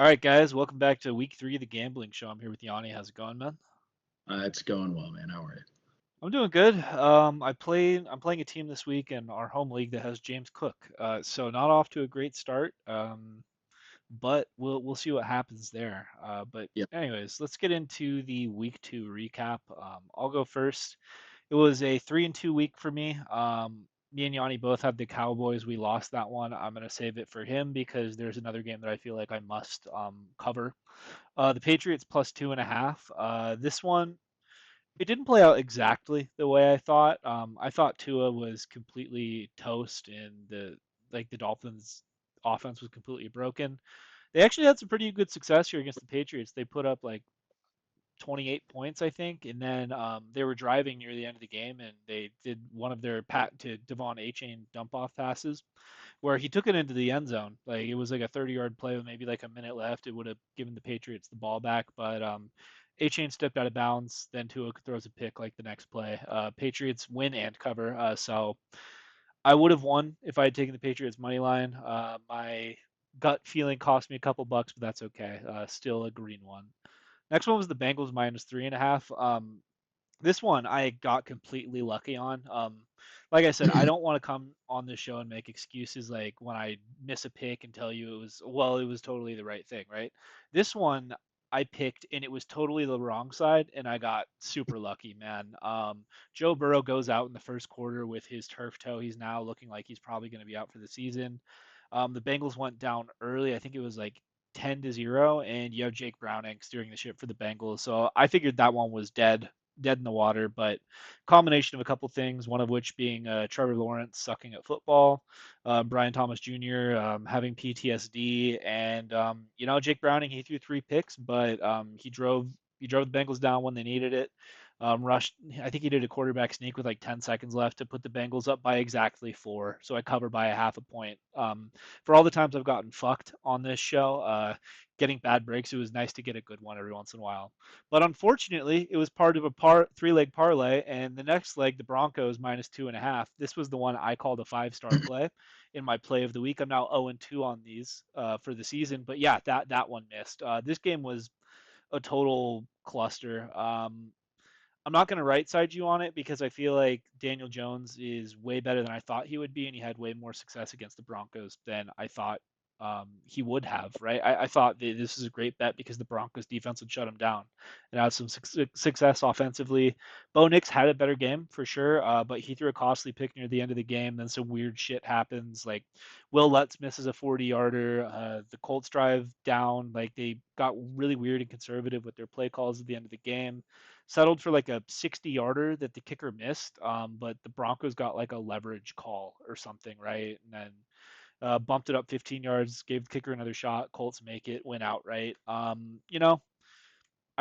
All right, guys, welcome back to week 3 of the gambling show. I'm here with Yanni. How's it going, man? It's going well, man. How are you? I'm doing good. I'm playing a team this week in our home league that has James Cook. So not off to a great start. But we'll see what happens there. But Yep. anyways, let's get into the week 2 recap. I'll go first. It was a 3-2 week for me. Me and Yanni both had the Cowboys. We lost that one. I'm gonna save it for him because there's another game that I feel like I must cover. The Patriots plus 2.5. This one, it didn't play out exactly the way I thought. I thought Tua was completely toast, and the Dolphins' offense was completely broken. They actually had some pretty good success here against the Patriots. They put up like 28 points, I think, and then they were driving near the end of the game, and they did one of their pat to Devon A-Chain dump off passes where he took it into the end zone. Like it was like a 30-yard play with maybe like a minute left. It would have given the Patriots the ball back, but A-Chain stepped out of bounds. Then Tua throws a pick like the next play. Patriots win and cover. So I would have won if I had taken the Patriots money line. My gut feeling cost me a couple bucks, but that's okay. Still a green one. Next one was the Bengals minus 3.5. This one I got completely lucky on. Like I said, I don't want to come on this show and make excuses like when I miss a pick and tell you it was totally the right thing, right? This one I picked and it was totally the wrong side, and I got super lucky, man. Joe Burrow goes out in the first quarter with his turf toe. He's now looking like he's probably going to be out for the season. The Bengals went down early. I think it was like 10-0, and you have Jake Browning steering the ship for the Bengals. So I figured that one was dead in the water. But combination of a couple things, one of which being Trevor Lawrence sucking at football, Brian Thomas Jr. Having PTSD, and Jake Browning, he threw 3 picks, but he drove the Bengals down when they needed it. Rushed. I think he did a quarterback sneak with like 10 seconds left to put the Bengals up by exactly 4. So I covered by a half a point. For all the times I've gotten fucked on this show, getting bad breaks, it was nice to get a good one every once in a while. But unfortunately, it was part of a 3-leg parlay, and the next leg, the Broncos minus 2.5. This was the one I called a 5-star play in my play of the week. I'm now 0-2 on these for the season, but yeah, that one missed. This game was a total cluster. I'm not going to right side you on it because I feel like Daniel Jones is way better than I thought he would be, and he had way more success against the Broncos than I thought he would have. Right? I thought that this is a great bet because the Broncos defense would shut him down and had some success offensively. Bo Nix had a better game for sure, but he threw a costly pick near the end of the game. Then some weird shit happens, like Will Lutz misses a 40-yarder. The Colts drive down, like they got really weird and conservative with their play calls at the end of the game, settled for like a 60-yarder that the kicker missed, but the Broncos got like a leverage call or something, right? And then bumped it up 15 yards, gave the kicker another shot. Colts make it, win outright. I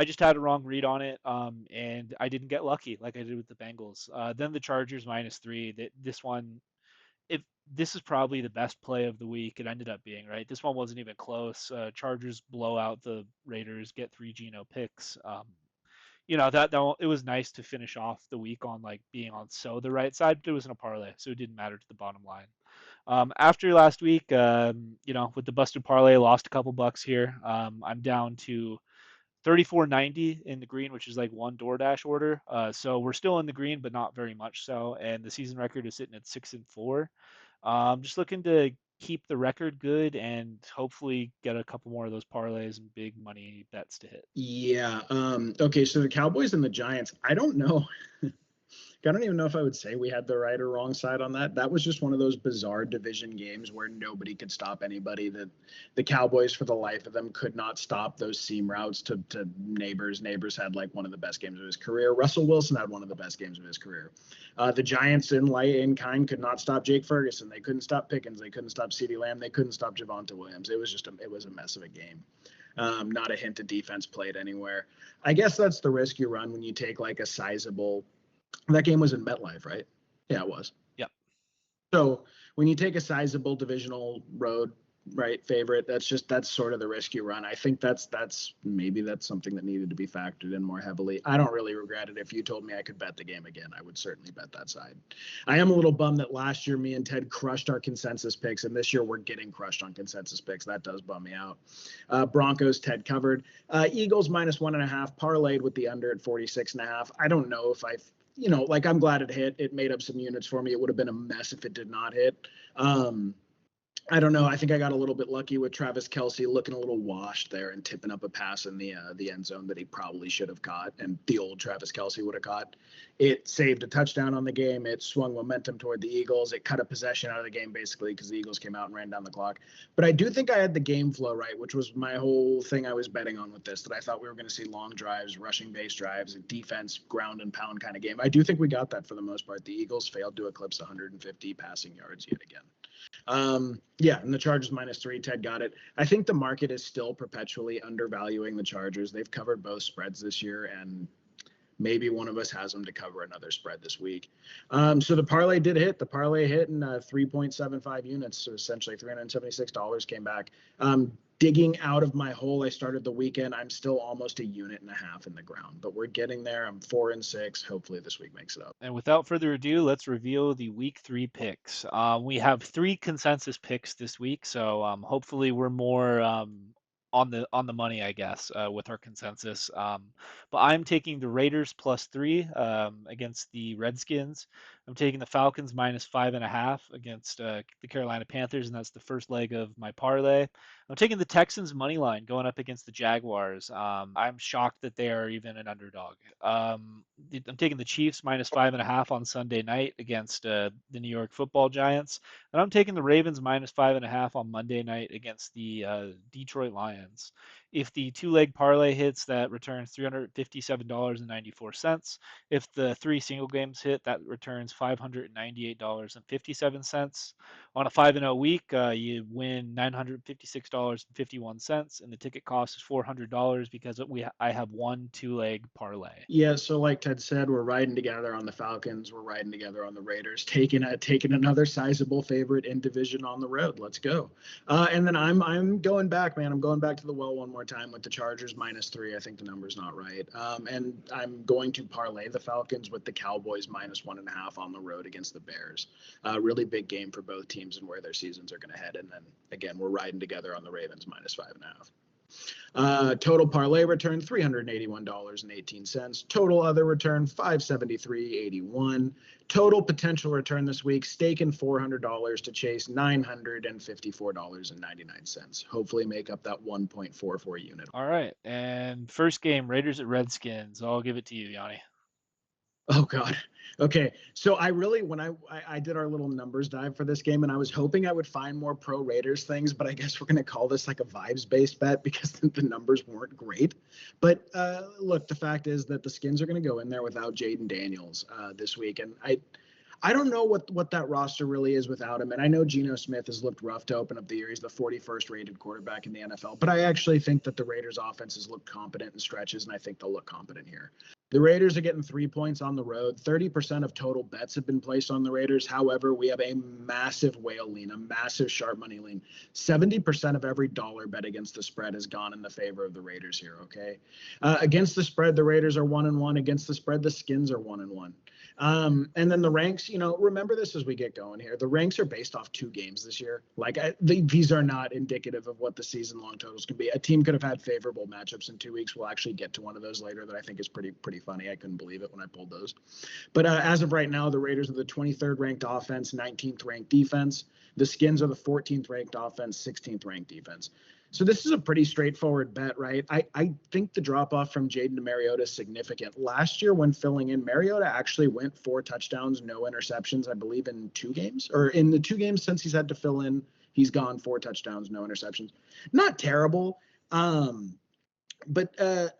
just had a wrong read on it, and I didn't get lucky like I did with the Bengals. Then the Chargers minus 3. This one, if this is probably the best play of the week, it ended up being, right. This one wasn't even close. Chargers blow out the Raiders, get 3 Geno picks. That it was nice to finish off the week on like being on the right side, but it was in a parlay, so it didn't matter to the bottom line. After last week, with the busted parlay, lost a couple bucks here. I'm down to 34.90 in the green, which is like one DoorDash order. So we're still in the green, but not very much so. And the season record is sitting at 6-4. Just looking to keep the record good and hopefully get a couple more of those parlays and big money bets to hit. Yeah. Okay. So the Cowboys and the Giants. I don't know. I don't even know if I would say we had the right or wrong side on that. That was just one of those bizarre division games where nobody could stop anybody. That the Cowboys, for the life of them, could not stop those seam routes to Neighbors. Neighbors had like one of the best games of his career. Russell Wilson had one of the best games of his career. The Giants in kind could not stop Jake Ferguson. They couldn't stop Pickens. They couldn't stop CeeDee Lamb. They couldn't stop Javonte Williams. It was a mess of a game. Not a hint of defense played anywhere. I guess that's the risk you run when you take like a sizable. That game was in MetLife, right? Yeah, it was. Yep. So when you take a sizable divisional road right, favorite. That's sort of the risk you run. I think that's maybe that's something that needed to be factored in more heavily. I don't really regret it. If you told me I could bet the game again, I would certainly bet that side. I am a little bummed that last year me and Ted crushed our consensus picks, and this year we're getting crushed on consensus picks. That does bum me out. Broncos, Ted covered. Eagles -1.5, parlayed with the under at 46.5. I don't know if like I'm glad it hit. It made up some units for me. It would have been a mess if it did not hit. I don't know. I think I got a little bit lucky with Travis Kelce looking a little washed there and tipping up a pass in the end zone that he probably should have caught, and the old Travis Kelce would have caught. It saved a touchdown on the game. It swung momentum toward the Eagles. It cut a possession out of the game basically because the Eagles came out and ran down the clock. But I do think I had the game flow right, which was my whole thing I was betting on with this, that I thought we were going to see long drives, rushing base drives, a defense ground and pound kind of game. I do think we got that for the most part. The Eagles failed to eclipse 150 passing yards yet again. Yeah, and the Chargers -3. Ted got it. I think the market is still perpetually undervaluing the Chargers. They've covered both spreads this year, and maybe one of us has them to cover another spread this week. So the parlay did hit. The parlay hit in 3.75 units, so essentially $376 came back. Digging out of my hole, I started the weekend. I'm still almost 1.5 units in the ground, but we're getting there. I'm 4-6. Hopefully this week makes it up. And without further ado, let's reveal the week 3 picks. We have 3 consensus picks this week, so hopefully we're more on the money, I guess, with our consensus. But I'm taking the Raiders +3 against the Redskins. I'm taking the Falcons -5.5 against the Carolina Panthers, and that's the first leg of my parlay. I'm taking the Texans money line going up against the Jaguars. I'm shocked that they are even an underdog. I'm taking the Chiefs -5.5 on Sunday night against the New York Football Giants, and I'm taking the Ravens -5.5 on Monday night against the Detroit Lions. If the two-leg parlay hits, that returns $357.94. If the 3 single games hit, that returns $598.57. On a 5-0 week, you win $956.51, and the ticket cost is $400 because I have one two-leg parlay. Yeah, so like Ted said, we're riding together on the Falcons. We're riding together on the Raiders, taking another sizable favorite in division on the road. Let's go. And then I'm going back, man. I'm going back to the well one more time with the Chargers -3. I think the number's not right. And I'm going to parlay the Falcons with the Cowboys -1.5 on the road against the Bears. Really big game for both teams and where their seasons are going to head. And then again, we're riding together on the Ravens -5.5. Total parlay return $381.18. Total other return $573.81. Total potential return this week, staking $400 to chase $954.99. Hopefully make up that 1.44 unit. All right, and first game, Raiders at Redskins. I'll give it to you, Yanni. Oh God. Okay. So I really, when I did our little numbers dive for this game, and I was hoping I would find more pro Raiders things, but I guess we're going to call this like a vibes based bet because the numbers weren't great. But look, the fact is that the Skins are going to go in there without Jaden Daniels this week, and I don't know what that roster really is without him. And I know Geno Smith has looked rough to open up the year. He's the 41st rated quarterback in the NFL. But I actually think that the Raiders offense has looked competent in stretches, and I think they'll look competent here. The Raiders are getting 3 points on the road. 30% of total bets have been placed on the Raiders. However, we have a massive whale lean, a massive sharp money lean. 70% of every dollar bet against the spread has gone in the favor of the Raiders here, okay? Against the spread, the Raiders are 1-1. Against the spread, the Skins are 1-1. And then the ranks, remember this as we get going here. The ranks are based off 2 games this year. Like these are not indicative of what the season-long totals can be. A team could have had favorable matchups in 2 weeks. We'll actually get to one of those later that I think is pretty funny. I couldn't believe it when I pulled those. But as of right now, the Raiders are the 23rd ranked offense, 19th ranked defense. The Skins are the 14th ranked offense, 16th ranked defense. So this is a pretty straightforward bet, right? I think the drop-off from Jaden to Mariota is significant. Last year when filling in, Mariota actually went 4 touchdowns, no interceptions, I believe in 2 games. Or in the 2 games since he's had to fill in, he's gone 4 touchdowns, no interceptions. Not terrible. But I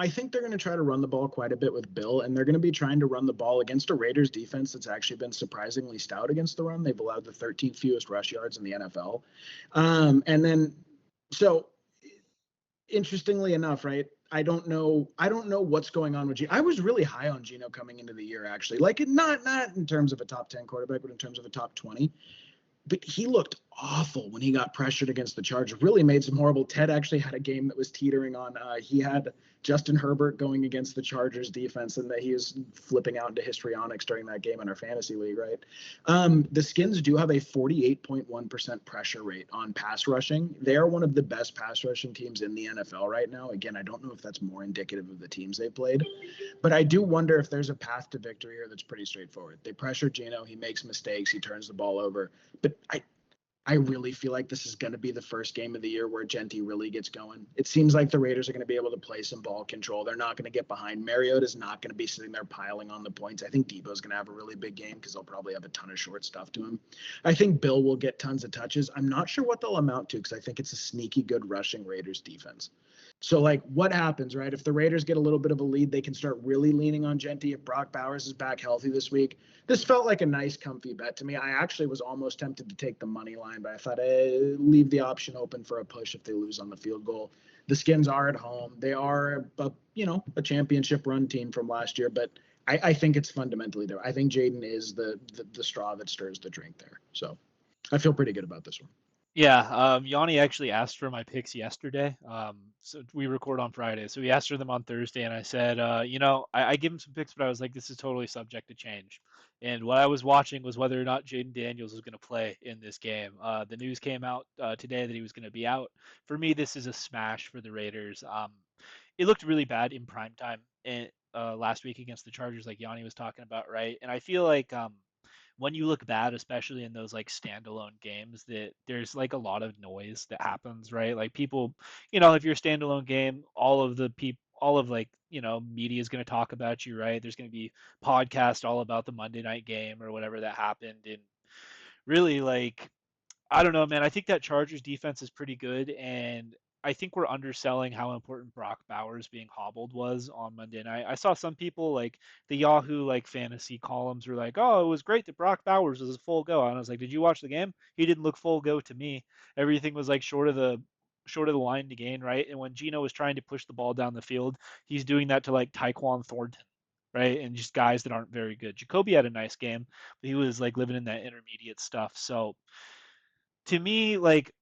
think they're going to try to run the ball quite a bit with Bill, and they're going to be trying to run the ball against a Raiders defense that's actually been surprisingly stout against the run. They've allowed the 13th fewest rush yards in the NFL. And then, so interestingly enough, right? I don't know what's going on with Geno. I was really high on Geno coming into the year, actually. Like not in terms of a top 10 quarterback, but in terms of a top 20. but he looked awful when he got pressured against the Chargers. Really made some horrible. Ted actually had a game that was teetering on. He had Justin Herbert going against the Chargers defense, and that he was flipping out into histrionics during that game in our fantasy league, right? The Skins do have a 48.1% pressure rate on pass rushing. They are one of the best pass rushing teams in the NFL right now. Again, I don't know if that's more indicative of the teams they played, but I do wonder if there's a path to victory here that's pretty straightforward. They pressure Geno, he makes mistakes, he turns the ball over. But I really feel like this is going to be the first game of the year where Genty really gets going. It seems like the Raiders are going to be able to play some ball control. They're not going to get behind. Mariota's not going to be sitting there piling on the points. I think Debo's going to have a really big game because they'll probably have a ton of short stuff to him. I think Bill will get tons of touches. I'm not sure what they'll amount to because I think it's a sneaky good rushing Raiders defense. So, like, what happens, right? If the Raiders get a little bit of a lead, they can start really leaning on Genty. If Brock Bowers is back healthy this week, this felt like a nice, comfy bet to me. I actually was almost tempted to take the money line, but I thought, leave the option open for a push if they lose on the field goal. The Skins are at home. They are, a championship run team from last year, but I think it's fundamentally there. I think Jaden is the straw that stirs the drink there. So I feel pretty good about this one. Yeah, Yanni actually asked for my picks yesterday. So we record on Friday. So he asked for them on Thursday, and I said, I give him some picks, but I was like, this is totally subject to change. And what I was watching was whether or not Jaden Daniels was going to play in this game. The news came out today that he was going to be out. For me, this is a smash for the Raiders. It looked really bad in prime time last week against the Chargers, like Yanni was talking about, right? And I feel like when you look bad, especially in those like standalone games, that there's like a lot of noise that happens, right? Like people, if you're a standalone game, all of like, media is going to talk about you, right? There's going to be podcast all about the Monday night game or whatever that happened. And really, like, I don't know, man. I think that Chargers defense is pretty good, and I think we're underselling how important Brock Bowers being hobbled was on Monday night. I saw some people like the Yahoo like fantasy columns were like, "Oh, it was great that Brock Bowers was a full go," and I was like, "Did you watch the game? He didn't look full go to me. Everything was like short of the line to gain, right? And when Gino was trying to push the ball down the field, he's doing that to like Tyquan Thornton." Right, and just guys that aren't very good. Jacoby had a nice game, but he was like living in that intermediate stuff. So to me, like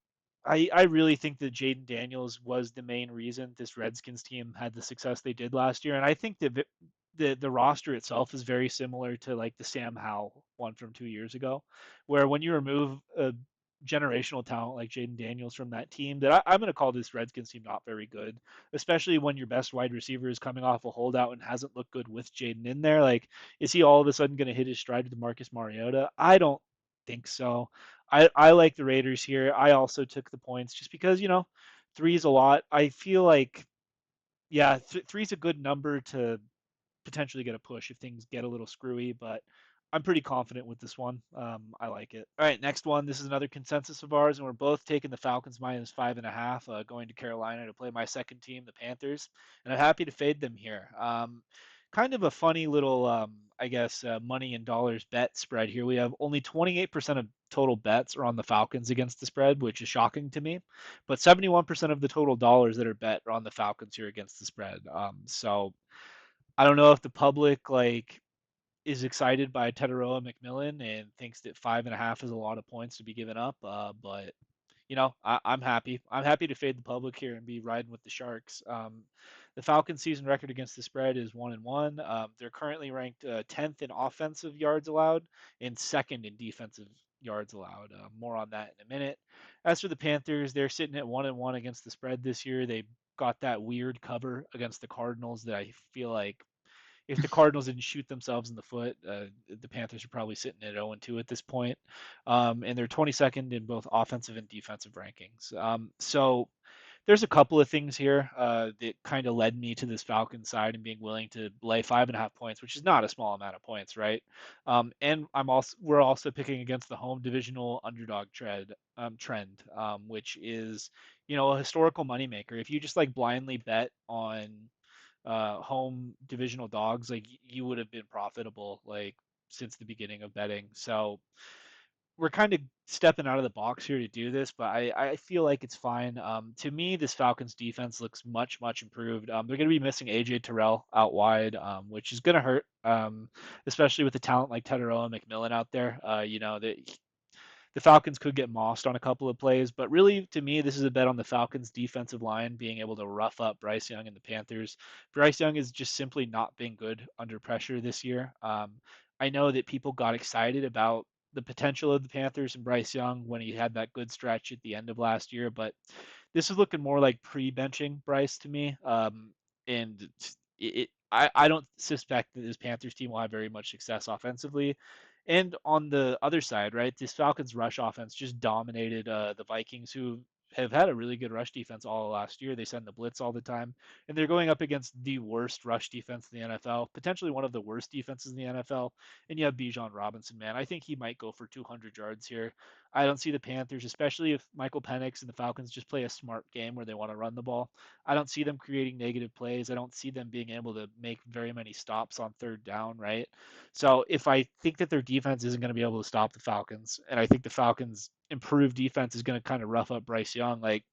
I really think that Jaden Daniels was the main reason this Redskins team had the success they did last year, and I think the roster itself is very similar to like the Sam Howell one from 2 years ago, where when you remove a generational talent like Jaden Daniels from that team, that I'm going to call this Redskins team not very good, especially when your best wide receiver is coming off a holdout and hasn't looked good with Jaden in there. Like, is he all of a sudden going to hit his stride with Marcus Mariota? I don't think so. I like the Raiders here. I also took the points just because, three is a lot. I feel like, yeah, three is a good number to potentially get a push if things get a little screwy, but I'm pretty confident with this one. I like it. All right, next one. This is another consensus of ours, and we're both taking the Falcons minus 5.5, going to Carolina to play my second team, the Panthers, and I'm happy to fade them here. Kind of a funny little, I guess, money and dollars bet spread here. We have only 28% of total bets are on the Falcons against the spread, which is shocking to me, but 71% of the total dollars that are bet are on the Falcons here against the spread. So I don't know if the public like is excited by Tetaroa McMillan and thinks that 5.5 is a lot of points to be given up. But I'm happy. I'm happy to fade the public here and be riding with the Sharks. The Falcons' season record against the spread is 1-1. They're currently ranked 10th in offensive yards allowed and second in defensive yards allowed. More on that in a minute. As for the Panthers, they're sitting at 1-1 against the spread this year. They got that weird cover against the Cardinals that I feel like if the Cardinals didn't shoot themselves in the foot, the Panthers are probably sitting at 0-2 at this point. And they're 22nd in both offensive and defensive rankings. So there's a couple of things here that kind of led me to this Falcons side and being willing to lay 5.5 points, which is not a small amount of points, right? And we're also picking against the home divisional underdog trend, which is a historical moneymaker. If you just like blindly bet on home divisional dogs, like you would have been profitable like since the beginning of betting. So we're kind of stepping out of the box here to do this, but I feel like it's fine. To me, this Falcons defense looks much, much improved. They're going to be missing AJ Terrell out wide, which is going to hurt, especially with the talent like Tetaroa and McMillan out there. That the Falcons could get mossed on a couple of plays, but really to me, this is a bet on the Falcons defensive line being able to rough up Bryce Young and the Panthers. Bryce Young has just simply not been good under pressure this year. I know that people got excited about the potential of the Panthers and Bryce Young when he had that good stretch at the end of last year, but this is looking more like pre-benching Bryce to me. And I don't suspect that this Panthers team will have very much success offensively. And on the other side, right, this Falcons rush offense just dominated the Vikings, who have had a really good rush defense all last year. They send the blitz all the time, and they're going up against the worst rush defense in the NFL, potentially one of the worst defenses in the NFL. And you have Bijan Robinson, man. I think he might go for 200 yards here. I don't see the Panthers, especially if Michael Penix and the Falcons just play a smart game where they want to run the ball. I don't see them creating negative plays. I don't see them being able to make very many stops on third down, right? So if I think that their defense isn't going to be able to stop the Falcons, and I think the Falcons' improved defense is going to kind of rough up Bryce Young, like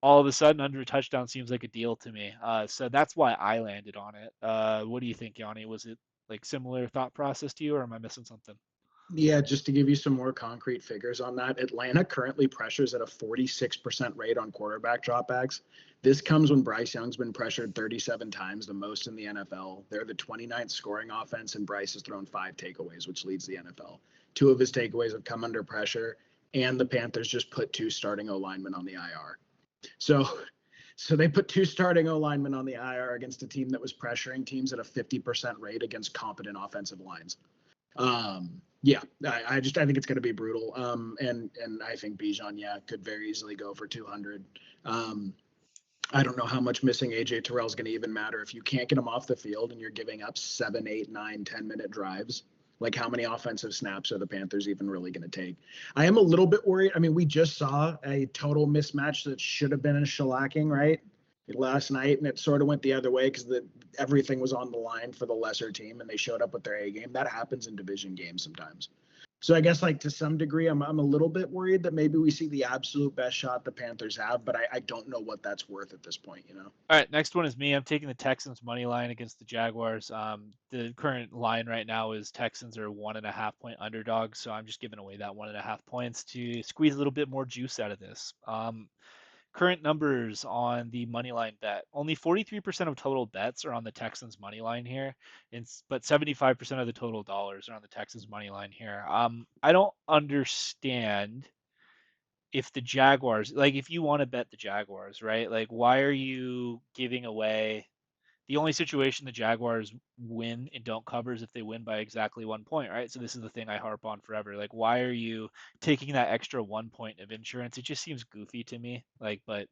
all of a sudden under a touchdown seems like a deal to me. So that's why I landed on it. What do you think, Yanni? Was it like similar thought process to you, or am I missing something? Yeah, just to give you some more concrete figures on that, Atlanta currently pressures at a 46% rate on quarterback dropbacks. This comes when Bryce Young's been pressured 37 times, the most in the NFL. They're the 29th scoring offense, and Bryce has thrown 5 takeaways, which leads the NFL. Two of his takeaways have come under pressure, and the Panthers just put two starting O linemen on the IR. So, so they put two starting O linemen on the IR against a team that was pressuring teams at a 50% rate against competent offensive lines. Yeah, I think it's going to be brutal. And I think Bijan, yeah, could very easily go for 200. I don't know how much missing AJ Terrell is going to even matter if you can't get him off the field and you're giving up 7, 8, 9, 10 minute drives. Like, how many offensive snaps are the Panthers even really going to take? I am a little bit worried. I mean, we just saw a total mismatch that should have been a shellacking, right? Last night, and it sort of went the other way because everything was on the line for the lesser team, and they showed up with their A game. That happens in division games sometimes. So I guess, like, to some degree, I'm a little bit worried that maybe we see the absolute best shot the Panthers have, but I don't know what that's worth at this point, you know? All right, next one is me. I'm taking the Texans money line against the Jaguars. The current line right now is Texans are 1.5 point underdogs, so I'm just giving away that 1.5 points to squeeze a little bit more juice out of this. Current numbers on the money line bet: only 43% of total bets are on the Texans money line here, but 75% of the total dollars are on the Texans money line here. I don't understand if the Jaguars, like if you want to bet the Jaguars, right? Like why are you giving away the only situation the Jaguars win and don't cover is if they win by exactly 1 point, right? So this is the thing I harp on forever. Like, why are you taking that extra 1 point of insurance? It just seems goofy to me. Like, but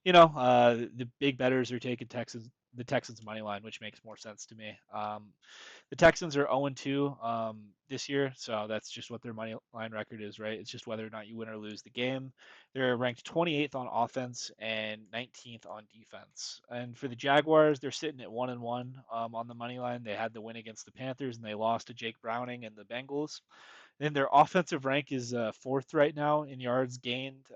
the big bettors are taking the Texans money line, which makes more sense to me. The Texans are 0-2 this year, so that's just what their money line record is, right? It's just whether or not you win or lose the game. They're ranked 28th on offense and 19th on defense. And for the Jaguars, they're sitting at 1-1 on the money line. They had the win against the Panthers and they lost to Jake Browning and the Bengals. Then their offensive rank is fourth right now in yards gained.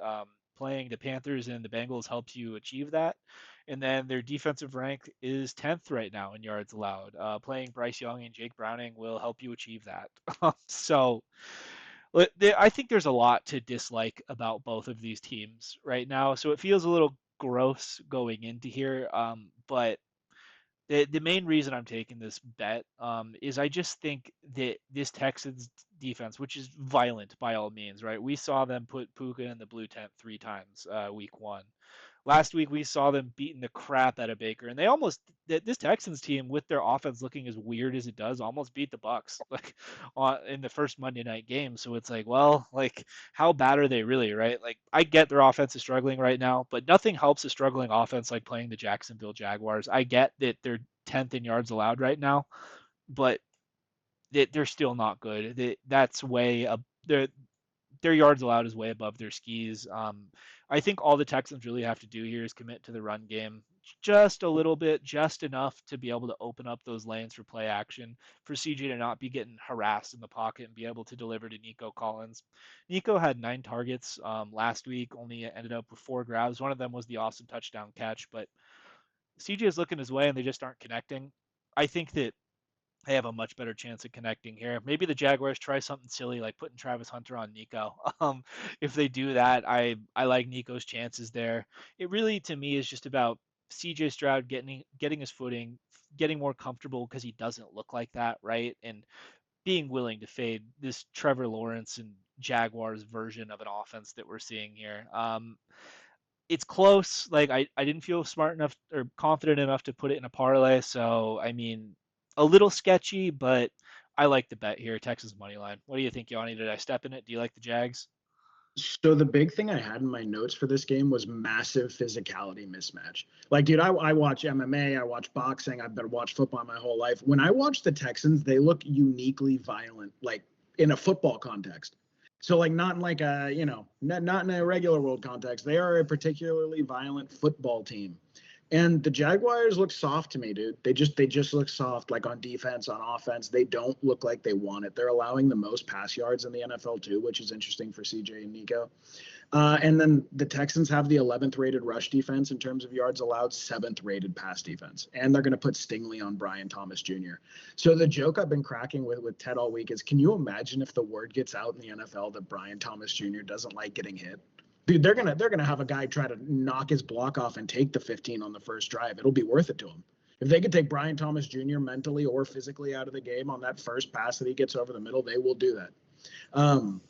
Playing the Panthers and the Bengals helps you achieve that. And then their defensive rank is 10th right now in yards allowed. Playing Bryce Young and Jake Browning will help you achieve that. So I think there's a lot to dislike about both of these teams right now. So it feels a little gross going into here. But the main reason I'm taking this bet is I just think that this Texans defense, which is violent by all means, right? We saw them put Puka in the blue tent 3 times week one. Last week we saw them beating the crap out of Baker, and they almost this Texans team with their offense looking as weird as it does almost beat the Bucks like in the first Monday night game. So it's like, well, like how bad are they really, right? Like I get their offense is struggling right now, but nothing helps a struggling offense like playing the Jacksonville Jaguars. I get that they're 10th in yards allowed right now, but they're still not good. That's way up. Their yards allowed is way above their skis. I think all the Texans really have to do here is commit to the run game just a little bit, just enough to be able to open up those lanes for play action, for CJ to not be getting harassed in the pocket and be able to deliver to Nico Collins. Nico had 9 targets last week, only ended up with 4 grabs. One of them was the awesome touchdown catch, but CJ is looking his way and they just aren't connecting. I think that they have a much better chance of connecting here. Maybe the Jaguars try something silly like putting Travis Hunter on Nico. If they do that, I like Nico's chances there. It really to me is just about CJ Stroud getting his footing, getting more comfortable because he doesn't look like that, right? And being willing to fade this Trevor Lawrence and Jaguars version of an offense that we're seeing here. It's close. Like I didn't feel smart enough or confident enough to put it in a parlay. So I mean, a little sketchy, but I like the bet here. Texas money line. What do you think, Yanni? Did I step in it? Do you like the Jags? So the big thing I had in my notes for this game was massive physicality mismatch. Like, dude, I watch MMA, I watch boxing, I've been watched football my whole life. When I watch the Texans, they look uniquely violent, like in a football context. So like not in like a, not in a regular world context. They are a particularly violent football team. And the Jaguars look soft to me, dude. They just look soft, like on defense, on offense. They don't look like they want it. They're allowing the most pass yards in the NFL too, which is interesting for CJ and Nico. And then the Texans have the 11th rated rush defense in terms of yards allowed, 7th rated pass defense. And they're going to put Stingley on Brian Thomas Jr. So the joke I've been cracking with Ted all week is, can you imagine if the word gets out in the NFL that Brian Thomas Jr. doesn't like getting hit? Dude, they're gonna have a guy try to knock his block off and take the 15 on the first drive. It'll be worth it to him. If they could take Brian Thomas Jr. mentally or physically out of the game on that first pass that he gets over the middle, they will do that. Um,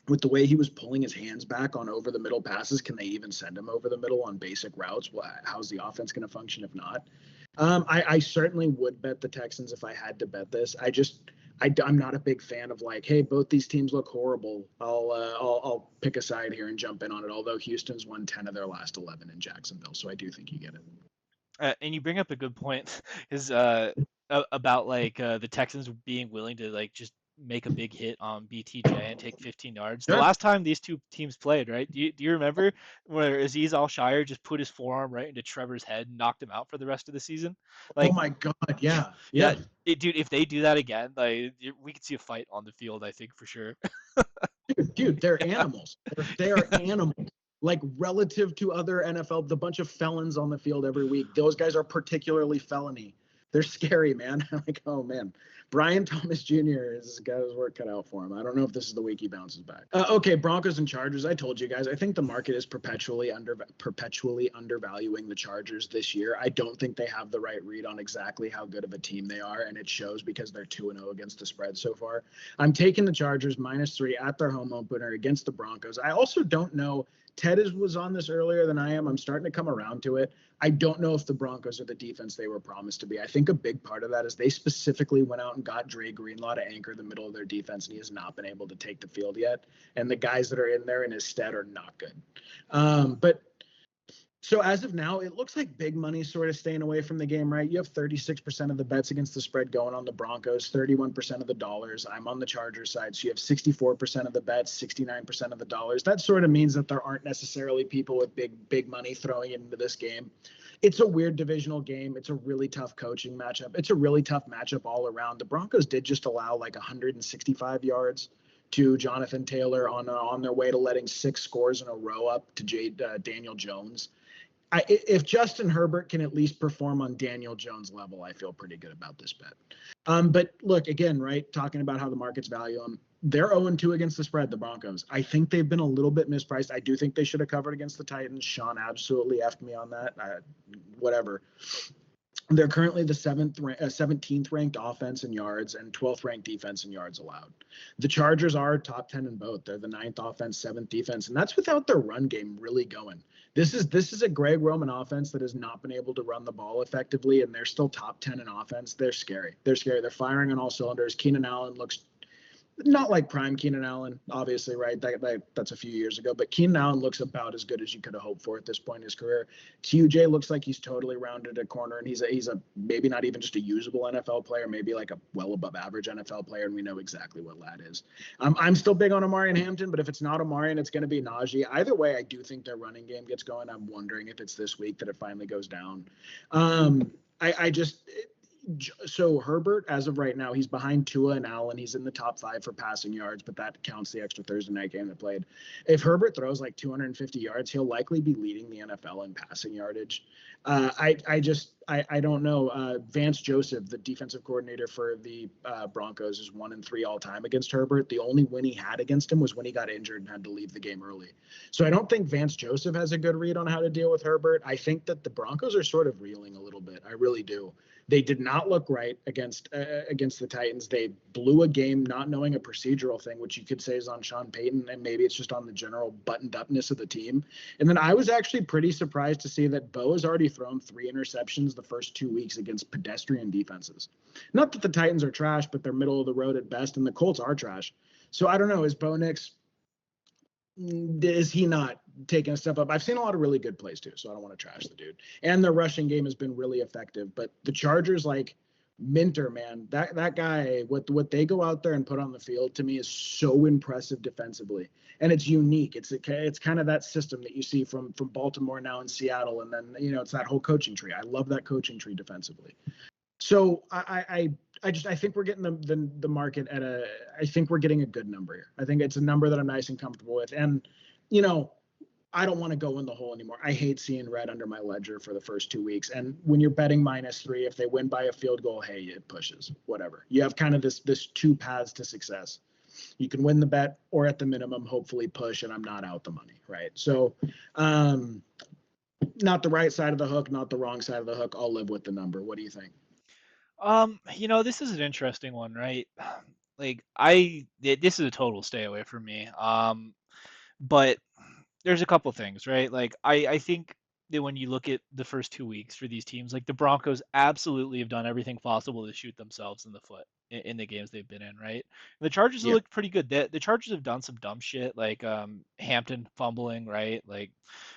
with the way he was pulling his hands back on over the middle passes, can they even send him over the middle on basic routes? How's the offense going to function if not? I certainly would bet the Texans if I had to bet this. I'm not a big fan of like, hey, both these teams look horrible. I'll pick a side here and jump in on it. Although Houston's won 10 of their last 11 in Jacksonville, so I do think you get it. And you bring up a good point, is about like the Texans being willing to like just make a big hit on BTJ and take 15 yards. The Yeah. last time these two teams played, right? Do you remember where Aziz Al Shire just put his forearm right into Trevor's head and knocked him out for the rest of the season? Oh Like, my God. Yeah. yeah, Yeah. dude, if they do that again, like we could see a fight on the field, I think for sure. Dude, they're animals. They are animals. Like relative to other NFL, the bunch of felons on the field every week, those guys are particularly felony. They're scary, man. Like, oh man, Brian Thomas Jr. has got his work cut out for him. I don't know if this is the week he bounces back. Okay, Broncos and Chargers. I told you guys. I think the market is perpetually undervaluing the Chargers this year. I don't think they have the right read on exactly how good of a team they are, and it shows because they're 2-0 against the spread so far. I'm taking the Chargers -3 at their home opener against the Broncos. I also don't know. Ted was on this earlier than I am. I'm starting to come around to it. I don't know if the Broncos are the defense they were promised to be. I think a big part of that is they specifically went out and got Dre Greenlaw to anchor the middle of their defense, and he has not been able to take the field yet. And the guys that are in there in his stead are not good. But so as of now, it looks like big money sort of staying away from the game, right? You have 36% of the bets against the spread going on the Broncos, 31% of the dollars. I'm on the Chargers side. So you have 64% of the bets, 69% of the dollars. That sort of means that there aren't necessarily people with big money throwing it into this game. It's a weird divisional game. It's a really tough coaching matchup. It's a really tough matchup all around. The Broncos did just allow like 165 yards to Jonathan Taylor on their way to letting 6 scores in a row up to Daniel Jones. If Justin Herbert can at least perform on Daniel Jones level, I feel pretty good about this bet. But look, again, right, talking about how the markets value them, they're 0-2 against the spread, the Broncos. I think they've been a little bit mispriced. I do think they should have covered against the Titans. Sean absolutely effed me on that. Whatever. They're currently the 17th ranked offense in yards and 12th ranked defense in yards allowed. The Chargers are top 10 in both. They're the 9th offense, 7th defense, and that's without their run game really going. This is a Greg Roman offense that has not been able to run the ball effectively, and they're still top 10 in offense. They're scary. They're firing on all cylinders. Keenan Allen looks not like prime Keenan Allen, obviously, right? That's a few years ago, but Keenan Allen looks about as good as you could have hoped for at this point in his career. TJ looks like he's totally rounded at corner, and he's a maybe not even just a usable NFL player, maybe like a well above average NFL player, and we know exactly what Lad is. I'm still big on Amari and Hampton, but if it's not Amari and it's going to be Najee, either way, I do think their running game gets going. I'm wondering if it's this week that it finally goes down. So Herbert, as of right now, he's behind Tua and Allen. He's in the top 5 for passing yards, but that counts the extra Thursday night game they played. If Herbert throws like 250 yards, he'll likely be leading the NFL in passing yardage. I don't know. Vance Joseph, the defensive coordinator for the Broncos, is 1-3 all time against Herbert. The only win he had against him was when he got injured and had to leave the game early. So I don't think Vance Joseph has a good read on how to deal with Herbert. I think that the Broncos are sort of reeling a little bit. I really do. They did not look right against the Titans. They blew a game not knowing a procedural thing, which you could say is on Sean Payton, and maybe it's just on the general buttoned upness of the team. And then I was actually pretty surprised to see that Bo has already thrown 3 interceptions the first 2 weeks against pedestrian defenses. Not that the Titans are trash, but they're middle of the road at best, and the Colts are trash. So I don't know. Is he not taking a step up? I've seen a lot of really good plays too, so I don't want to trash the dude. And their rushing game has been really effective. But the Chargers, like Minter, man, that guy, what they go out there and put on the field to me is so impressive defensively, and it's unique. It's kind of that system that you see from Baltimore now in Seattle, and then it's that whole coaching tree. I love that coaching tree defensively. So I think we're getting the market at I think we're getting a good number here. I think it's a number that I'm nice and comfortable with. And, I don't want to go in the hole anymore. I hate seeing red under my ledger for the first 2 weeks. And when you're betting -3, if they win by a field goal, hey, it pushes, whatever. You have kind of this two paths to success. You can win the bet or at the minimum, hopefully push, and I'm not out the money, right? So, not the right side of the hook, not the wrong side of the hook. I'll live with the number. What do you think? This is an interesting one, right? Like this is a total stay away from me. But there's a couple things, right? Like I think that when you look at the first 2 weeks for these teams, like the Broncos absolutely have done everything possible to shoot themselves in the foot in the games they've been in, right? The Chargers have Yeah. looked pretty good. The Chargers have done some dumb shit, like Hampton fumbling, right? Like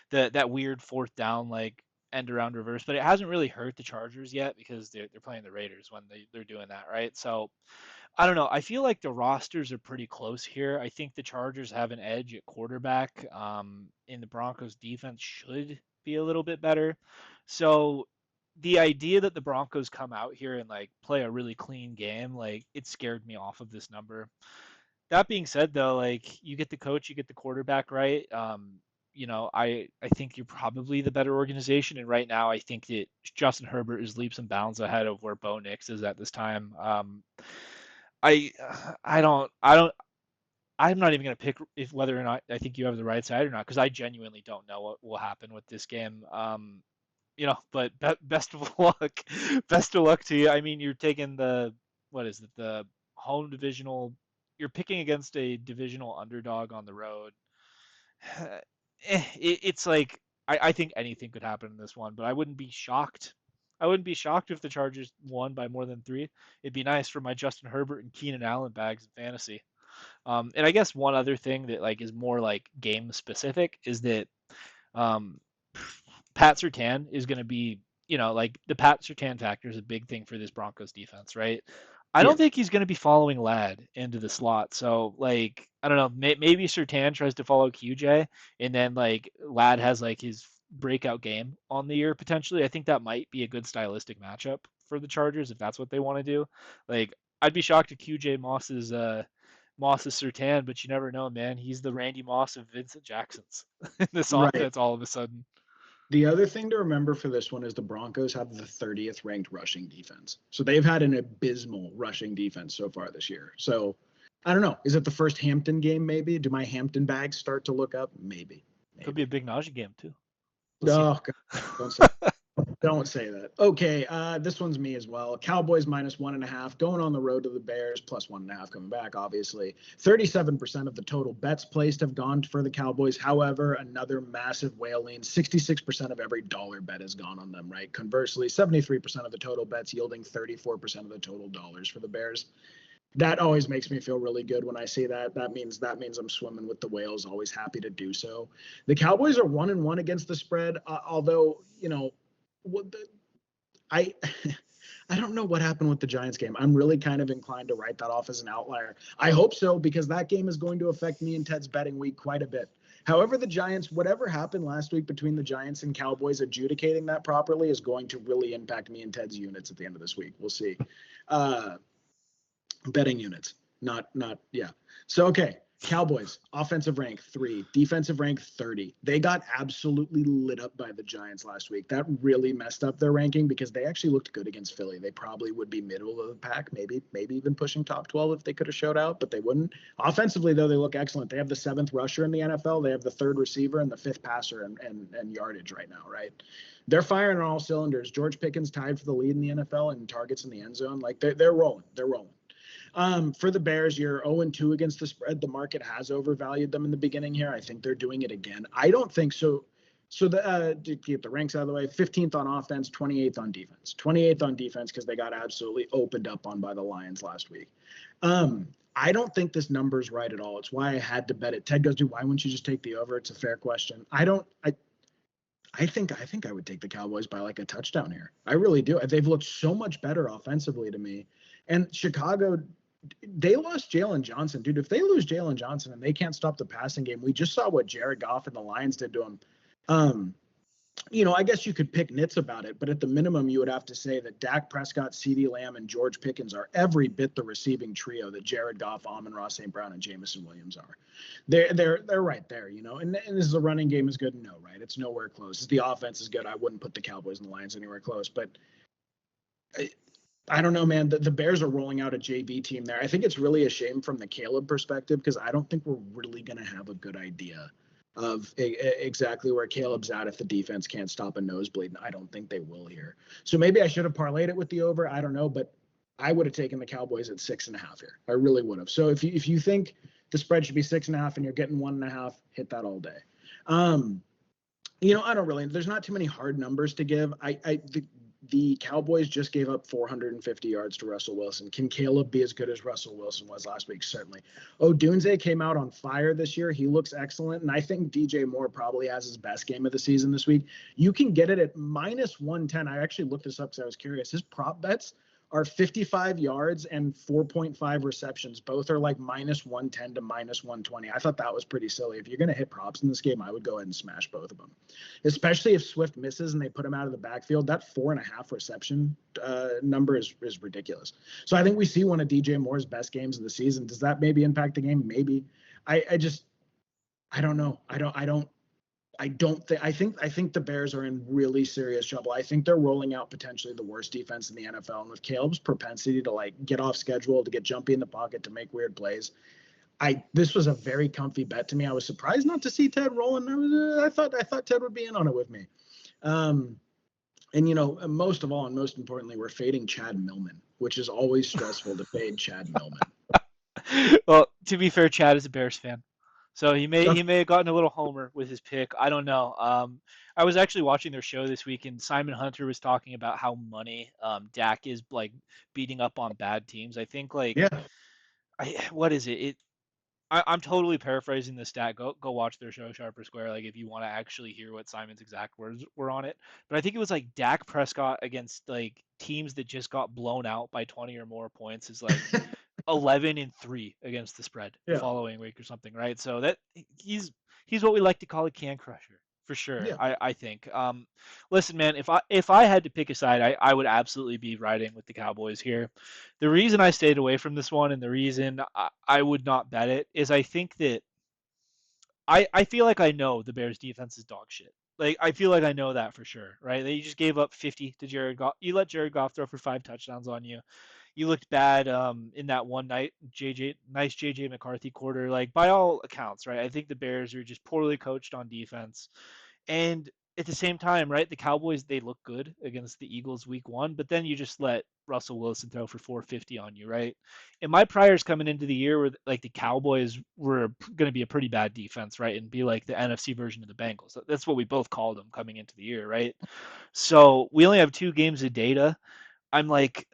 that weird fourth down like end around reverse, but it hasn't really hurt the Chargers yet because they're playing the Raiders when they're doing that, right? So I don't know. I feel like the rosters are pretty close here. I think the Chargers have an edge at quarterback, and the Broncos defense should be a little bit better. So the idea that the Broncos come out here and like play a really clean game, like it scared me off of this number. That being said, though, like you get the coach, you get the quarterback right. I think you're probably the better organization, and right now I think that Justin Herbert is leaps and bounds ahead of where Bo Nix is at this time. I I don't I'm not even going to pick if whether or not I think you have the right side or not because I genuinely don't know what will happen with this game. But best of luck, best of luck to you. I mean, you're taking what is it, the home divisional. You're picking against a divisional underdog on the road. It's like I think anything could happen in this one, but I wouldn't be shocked. I wouldn't be shocked if the Chargers won by more than 3. It'd be nice for my Justin Herbert and Keenan Allen bags in fantasy. And I guess one other thing that like is more like game specific is that um, Pat Surtain is going to be, like the Pat Surtain factor is a big thing for this Broncos defense, right? I Yeah. don't think he's going to be following Ladd into the slot. So, like, I don't know, maybe Surtain tries to follow QJ, and then like Ladd has like his breakout game on the year potentially. I think that might be a good stylistic matchup for the Chargers if that's what they want to do. Like, I'd be shocked if QJ Moss is Surtain, but you never know, man. He's the Randy Moss of Vincent Jackson's in this Right. offense all of a sudden. The other thing to remember for this one is the Broncos have the 30th ranked rushing defense. So they've had an abysmal rushing defense so far this year. So I don't know. Is it the first Hampton game, maybe? Do my Hampton bags start to look up? Maybe. Could be Maybe. a big Najee game too. We'll see. Oh, God. Don't say Don't say that. Okay, this one's me as well. Cowboys -1.5, going on the road to the Bears, +1.5 coming back, obviously. 37% of the total bets placed have gone for the Cowboys. However, another massive whaling. 66% of every dollar bet has gone on them, right? Conversely, 73% of the total bets yielding 34% of the total dollars for the Bears. That always makes me feel really good when I see that. That means I'm swimming with the whales, always happy to do so. The Cowboys are 1-1 against the spread, although, what the, I I don't know what happened with the Giants game. I'm really kind of inclined to write that off as an outlier. I hope so because that game is going to affect me and Ted's betting week quite a bit. However, the Giants, whatever happened last week between the Giants and Cowboys, adjudicating that properly is going to really impact me and Ted's units at the end of this week. We'll see. Betting units, not yeah. So okay. Cowboys, offensive rank 3, defensive rank 30. They got absolutely lit up by the Giants last week. That really messed up their ranking because they actually looked good against Philly. They probably would be middle of the pack, maybe even pushing top 12 if they could have showed out, but they wouldn't. Offensively, though, they look excellent. They have the seventh rusher in the NFL. They have the third receiver and the fifth passer and yardage right now, right? They're firing on all cylinders. George Pickens tied for the lead in the NFL in targets in the end zone. Like they're rolling. They're rolling. For the Bears, you're 0-2 against the spread. The market has overvalued them in the beginning here. I think they're doing it again. I don't think so. So to keep the ranks out of the way, 15th on offense, 28th on defense. 28th on defense because they got absolutely opened up on by the Lions last week. I don't think this number's right at all. It's why I had to bet it. Ted goes, dude, why wouldn't you just take the over? It's a fair question. I think I would take the Cowboys by like a touchdown here. I really do. They've looked so much better offensively to me. And Chicago, they lost Jalen Johnson, dude. If they lose Jalen Johnson and they can't stop the passing game, we just saw what Jared Goff and the Lions did to him. Um, I guess you could pick nits about it, but at the minimum, you would have to say that Dak Prescott, CeeDee Lamb, and George Pickens are every bit the receiving trio that Jared Goff, Amon-Ra St. Brown, and Jamison Williams are. They're right there, And is the running game is good? No, right? It's nowhere close. If the offense is good, I wouldn't put the Cowboys and the Lions anywhere close. But I don't know, man. The Bears are rolling out a JV team there. I think it's really a shame from the Caleb perspective because I don't think we're really going to have a good idea of exactly where Caleb's at if the defense can't stop a nosebleed. And I don't think they will here. So maybe I should have parlayed it with the over. I don't know, but I would have taken the Cowboys at 6.5 here. I really would have. So if you think the spread should be 6.5 and you're getting 1.5, hit that all day. I don't really. There's not too many hard numbers to give. The Cowboys just gave up 450 yards to Russell Wilson. Can Caleb be as good as Russell Wilson was last week? Certainly. Odunze came out on fire this year. He looks excellent. And I think DJ Moore probably has his best game of the season this week. You can get it at minus 110. I actually looked this up because I was curious. His prop bets are 55 yards and 4.5 receptions. Both are like minus 110 to minus 120. I thought that was pretty silly. If you're going to hit props in this game, I would go ahead and smash both of them, especially if Swift misses and they put him out of the backfield. That 4.5 reception number is ridiculous. So I think we see one of DJ Moore's best games of the season. Does that maybe impact the game? Maybe. I don't know. I think the Bears are in really serious trouble. I think they're rolling out potentially the worst defense in the NFL. And with Caleb's propensity to like get off schedule, to get jumpy in the pocket, to make weird plays, this was a very comfy bet to me. I was surprised not to see Ted rolling. I thought Ted would be in on it with me. And most of all, and most importantly, we're fading Chad Millman, which is always stressful to fade Chad Millman. Well, to be fair, Chad is a Bears fan, so he may Okay. he may have gotten a little homer with his pick. I don't know. I was actually watching their show this week, and Simon Hunter was talking about how money Dak is like beating up on bad teams. I think like Yeah. what is it? I'm totally paraphrasing the stat. Go watch their show, Sharp or Square, like if you want to actually hear what Simon's exact words were on it. But I think it was like Dak Prescott against like teams that just got blown out by 20 or more points is like 11-3 against the spread the Yeah. following week or something, right? So that he's what we like to call a can crusher for sure. Yeah. I think. Listen, man, if I had to pick a side, I would absolutely be riding with the Cowboys here. The reason I stayed away from this one and the reason I would not bet it is I think that I feel like I know the Bears defense is dog shit. Like I feel like I know that for sure, right? They just gave up 50 to Jared Goff. You let Jared Goff throw for 5 touchdowns on you. You looked bad in that one night JJ McCarthy quarter. Like by all accounts, right? I think the Bears are just poorly coached on defense. And at the same time, right, the Cowboys they look good against the Eagles week 1, but then you just let Russell Wilson throw for 450 on you, right? And my priors coming into the year were like the Cowboys were going to be a pretty bad defense, right, and be like the NFC version of the Bengals. That's what we both called them coming into the year, right? So we only have 2 games of data. I'm like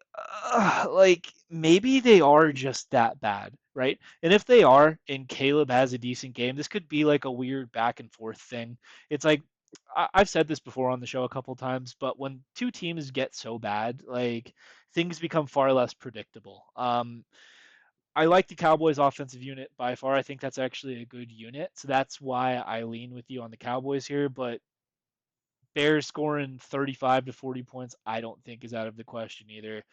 maybe they are just that bad, right? And if they are, and Caleb has a decent game, this could be like a weird back and forth thing. It's like I've said this before on the show a couple times, but when 2 teams get so bad, like things become far less predictable. I like the Cowboys offensive unit by far. I think that's actually a good unit. So that's why I lean with you on the Cowboys here, but Bears scoring 35 to 40 points, I don't think is out of the question either.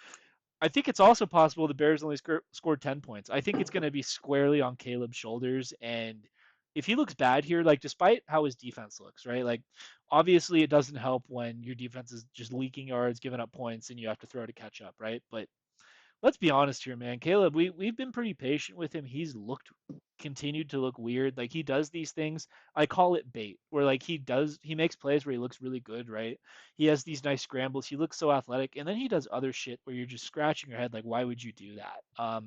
I think it's also possible the Bears only scored 10 points. I think it's going to be squarely on Caleb's shoulders. And if he looks bad here, like despite how his defense looks, right? Like obviously it doesn't help when your defense is just leaking yards, giving up points, and you have to throw to catch up, right? But let's be honest here, man. Caleb, we've been pretty patient with him. He's looked continued to look weird. Like he does these things. I call it bait, where like he makes plays where he looks really good, right? He has these nice scrambles. He looks so athletic, and then he does other shit where you're just scratching your head, like why would you do that?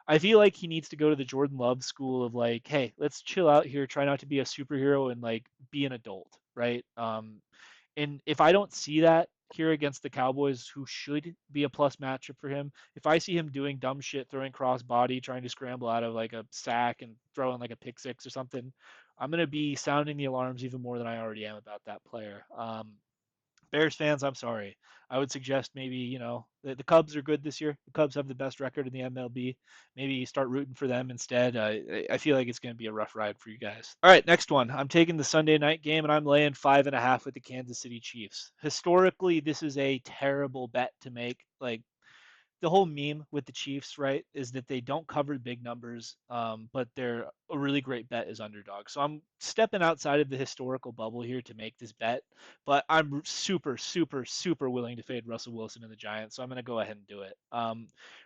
I feel like he needs to go to the Jordan Love school of like, hey, let's chill out here, try not to be a superhero and like be an adult, right? And if I don't see that here against the Cowboys, who should be a plus matchup for him, if I see him doing dumb shit, throwing cross body, trying to scramble out of like a sack and throwing like a pick six or something, I'm gonna be sounding the alarms even more than I already am about that player. Bears fans, I'm sorry. I would suggest maybe, the Cubs are good this year. The Cubs have the best record in the MLB. Maybe you start rooting for them instead. I feel like it's going to be a rough ride for you guys. All right, next one. I'm taking the Sunday night game and I'm laying 5.5 with the Kansas City Chiefs. Historically, this is a terrible bet to make. Like, the whole meme with the Chiefs, right, is that they don't cover big numbers, but they're a really great bet as underdogs. So I'm stepping outside of the historical bubble here to make this bet, but I'm super, super, super willing to fade Russell Wilson and the Giants. So I'm going to go ahead and do it.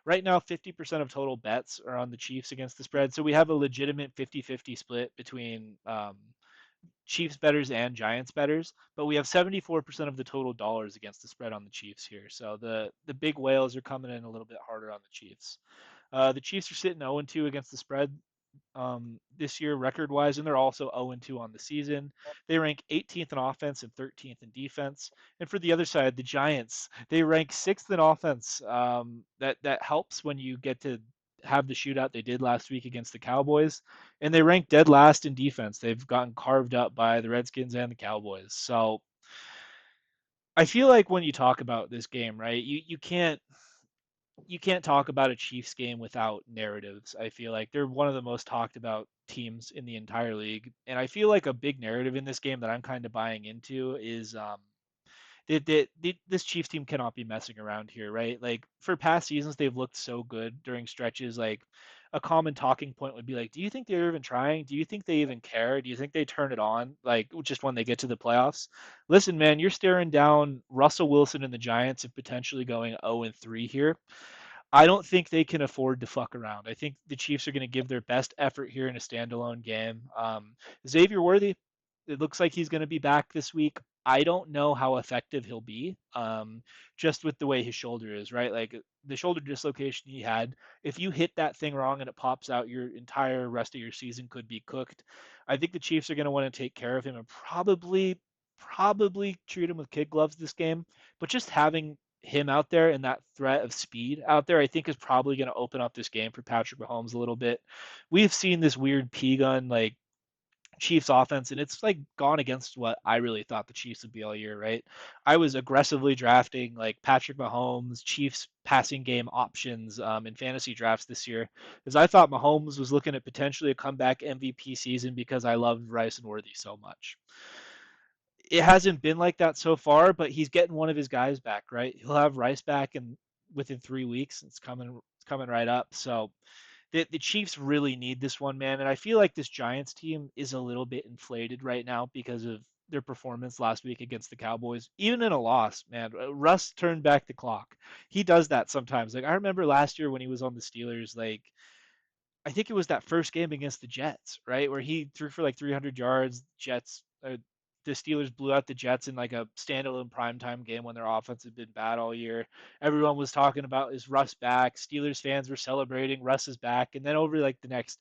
Right now, 50% of total bets are on the Chiefs against the spread. So we have a legitimate 50-50 split between Chiefs betters and Giants betters, but we have 74% of the total dollars against the spread on the Chiefs here. So the big whales are coming in a little bit harder on the Chiefs. The Chiefs are sitting 0-2 against the spread this year record wise, and they're also 0-2 on the season. They rank 18th in offense and 13th in defense. And for the other side, the Giants, they rank 6th in offense. That helps when you get to have the shootout they did last week against the Cowboys, and they rank dead last in defense. They've gotten carved up by the Redskins and the Cowboys. So I feel like when you talk about this game, right, you can't talk about a Chiefs game without narratives. I feel like they're one of the most talked about teams in the entire league, and I feel like a big narrative in this game that I'm kind of buying into is this Chiefs team cannot be messing around here, right? Like for past seasons, they've looked so good during stretches. Like a common talking point would be like, do you think they're even trying? Do you think they even care? Do you think they turn it on like just when they get to the playoffs? Listen, man, you're staring down Russell Wilson and the Giants and potentially going 0-3 here. I don't think they can afford to fuck around. I think the Chiefs are going to give their best effort here in a standalone game. Xavier Worthy, it looks like he's going to be back this week. I don't know how effective he'll be, just with the way his shoulder is, right? Like the shoulder dislocation he had, if you hit that thing wrong and it pops out, your entire rest of your season could be cooked. I think the Chiefs are going to want to take care of him and probably treat him with kid gloves this game. But just having him out there and that threat of speed out there, I think is probably going to open up this game for Patrick Mahomes a little bit. We've seen this weird P gun like Chiefs offense, and it's like gone against what I really thought the Chiefs would be all year, right? I was aggressively drafting like Patrick Mahomes, Chiefs passing game options in fantasy drafts this year because I thought Mahomes was looking at potentially a comeback MVP season because I loved Rice and Worthy so much. It hasn't been like that so far, but he's getting one of his guys back, right? He'll have Rice back in within 3 weeks. It's coming right up. So the Chiefs really need this one, man. And I feel like this Giants team is a little bit inflated right now because of their performance last week against the Cowboys. Even in a loss, man, Russ turned back the clock. He does that sometimes. Like I remember last year when he was on the Steelers, like I think it was that first game against the Jets, right, where he threw for like 300 yards. The Steelers blew out the Jets in like a standalone primetime game when their offense had been bad all year. Everyone was talking about is Russ back. Steelers fans were celebrating Russ is back, and then over like the next